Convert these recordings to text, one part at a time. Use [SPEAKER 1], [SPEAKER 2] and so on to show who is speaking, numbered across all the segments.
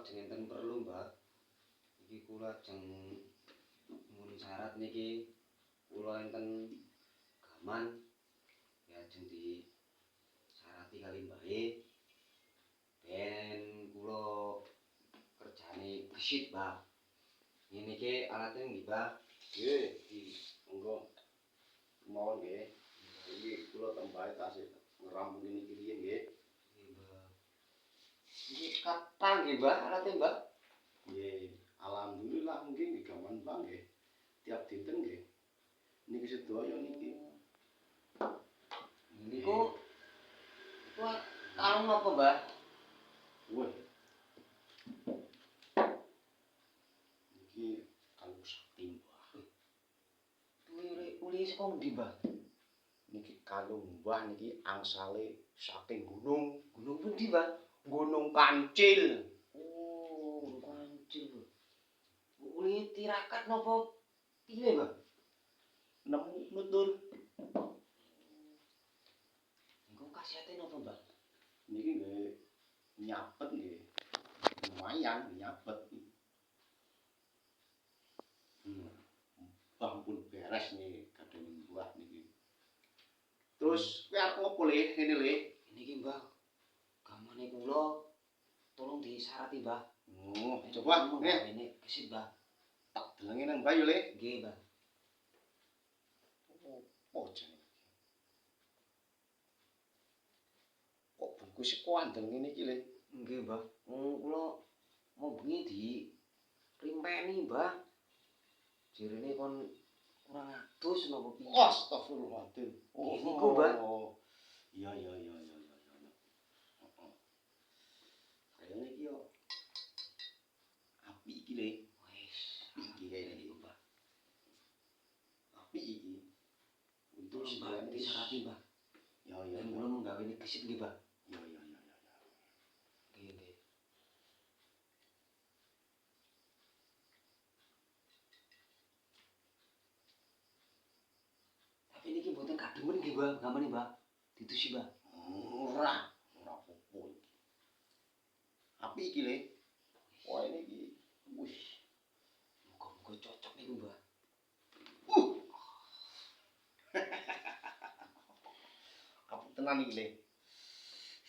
[SPEAKER 1] lajeng enten perlu, Mbak. Iki kula lajeng nyuwun syarat niki kula enten gaman ya lajeng disarati kali mbahe ben kula kerjane gesit, Mbak. Ngene iki alate nggih, Mbak.
[SPEAKER 2] Nggih, monggo. Mawon nggih. Iki kula tambahi tasih ngerampung niki riyen nggih.
[SPEAKER 1] Iki kathah nggih, Mbak, alate, Mbak.
[SPEAKER 2] Nggih, alhamdulillah mungkin nggih gaman Mbak nggih. Tiap dinten nggih. Niki sedaya niki.
[SPEAKER 1] Niku kalung napa, Mbak?
[SPEAKER 2] Wah. Niki kalung sakti, Mbah.
[SPEAKER 1] Uli saka endi, Mbah?
[SPEAKER 2] Niki kalung Mbah niki angsale saking gunung.
[SPEAKER 1] Gunung pundi, Mbah?
[SPEAKER 2] Gunung Kancil.
[SPEAKER 1] Oh, kancil. Uli tirakat napa piye, Mbah?
[SPEAKER 2] Nemu nutur.
[SPEAKER 1] Engko khasiate napa, Mbah?
[SPEAKER 2] Niki nggih nyapet nggih. Lumayan nyapet. Mbah pun beres nih kadang buah niki. Terus kowe arep ngopo le ngene le?
[SPEAKER 1] Niki, Mbah. Gamane kula tolong disarati, Mbah.
[SPEAKER 2] Oh, coba nggih.
[SPEAKER 1] Ini gesit, Mbah.
[SPEAKER 2] Tak delengi nang Mbah yo le.
[SPEAKER 1] Nggih, Mbah.
[SPEAKER 2] Oh, jane. Kok bungkus kok andeng ngene iki le?
[SPEAKER 1] Nggih, Mbah. Kula mau bengi di primpeni, Mbah. Jerene kon kurang adus napa piye?
[SPEAKER 2] Astagfirullahaladzim.
[SPEAKER 1] Oh, niku, Mbah.
[SPEAKER 2] Iya. Heeh. Kayane iki yo apik iki le.
[SPEAKER 1] Wis,
[SPEAKER 2] Iki kayane iki, Mbah. Apik iki. Untuk
[SPEAKER 1] Mbah disarati, Mbah.
[SPEAKER 2] Ya.
[SPEAKER 1] Kula menggawe ini gesit nggih, Mbah.
[SPEAKER 2] Ya.
[SPEAKER 1] Nggih. Tapi niki mboten kademen nggih, Mbah, gamane, Mbah. Ditusi, Mbah.
[SPEAKER 2] Ora apa-apa iki. Apik iki le. Wah ini iki. Wih,
[SPEAKER 1] Muga-muga cocok niku, Mbah.
[SPEAKER 2] Apa tenan iki le.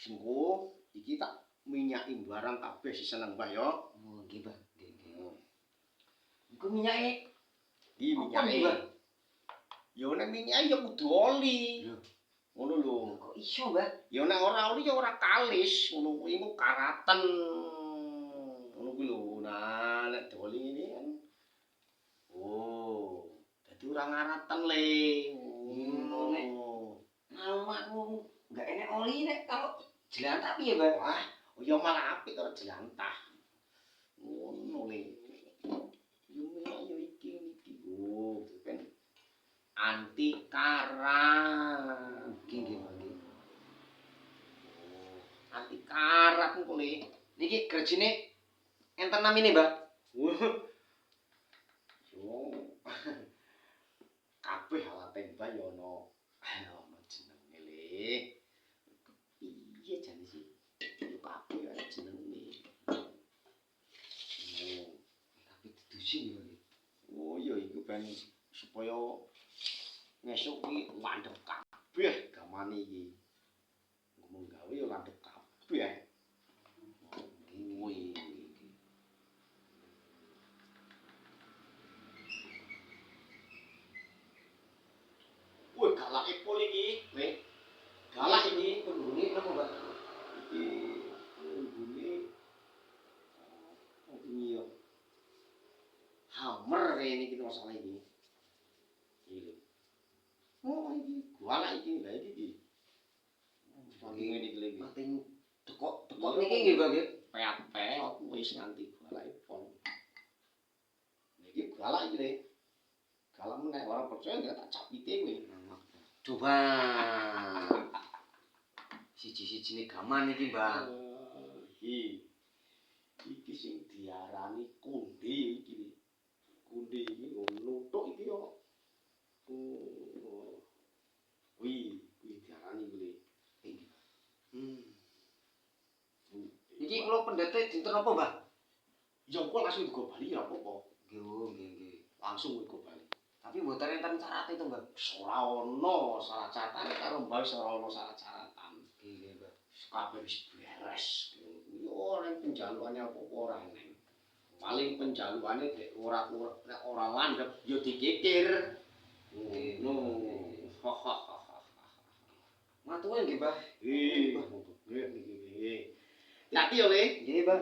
[SPEAKER 2] Sengko iki tak minyaki barang kabeh siseneng Mbah ya.
[SPEAKER 1] Oh, nggih, Mbah. Nggih. Iku minyake
[SPEAKER 2] Iki
[SPEAKER 1] apa,
[SPEAKER 2] minyake.
[SPEAKER 1] Mbah?
[SPEAKER 2] Ya nek minyake ya kudu oli.
[SPEAKER 1] Lho.
[SPEAKER 2] Ngono lho.
[SPEAKER 1] Kok iso, Mbah?
[SPEAKER 2] Ya nek ora oli ya ora kalis, ngono kuwi mu karaten. Ngono kuwi lho. Nah, nek dioli ngene kan. Oh, dadi ora ngaraten le.
[SPEAKER 1] Nek aku enggak enek oli nek kalau jelantah piye, Mbah?
[SPEAKER 2] Wah, ya malah apik karo jelantah. Ngono le. Yo iki lho, ben anti karat.
[SPEAKER 1] Nggih, Mbah.
[SPEAKER 2] Anti karat engko le.
[SPEAKER 1] Niki grejine enten namine, Mbah?
[SPEAKER 2] Yo. Kabeh alate Mbah yo ono jenenge le. Piye jane sih? Yo kabeh ana jenenge.
[SPEAKER 1] Tapi didusi nggih, Mbah.
[SPEAKER 2] Oh, ya iku ben supaya ngesuk iki landhep kabeh gamane iki. Ngomong gawe ya landhep kabeh. Kuwi. Woi, galake pol iki, le. Galak iki
[SPEAKER 1] Penghuni napa, Mbah?
[SPEAKER 2] iki bunyi oh ini yo. Hammer ini kita masalah ini. Iki. Oh, iki galak iki lha iki. Saking ngene iki lho.
[SPEAKER 1] Pating dekok niki nggih, Mbah, nggih.
[SPEAKER 2] Peot wis nganti galake pol. Iki galak iki le. Galak meneh ora percaya nek tak capite kowe.
[SPEAKER 1] Coba. Siji-sijine gaman iki, Mbah.
[SPEAKER 2] Iki sing diarani konde iki. Konde iki nuthuk iki yo. Kuwi diarani kuwi.
[SPEAKER 1] Iki kula pendete dinten apa, Mbah?
[SPEAKER 2] Ya engko langsung digo bali ya apa-apa.
[SPEAKER 1] Nggih.
[SPEAKER 2] Langsung digo bali.
[SPEAKER 1] Tapi mboten enten syarat itu, Mbah.
[SPEAKER 2] Ora ono syarat-syaratan karo Mbah wis ora ono syarat-syaratan.
[SPEAKER 1] Nggih, Mbah.
[SPEAKER 2] Kabeh wis beres. Yo ora penjalukane apa-apa ora eneng. Paling penjalukane nek ora landhep ya dikikir. Ngono.
[SPEAKER 1] Matur nggih, Mbah.
[SPEAKER 2] Nggih. Nggih. Hati yo, Le.
[SPEAKER 1] Nggih, Mbah.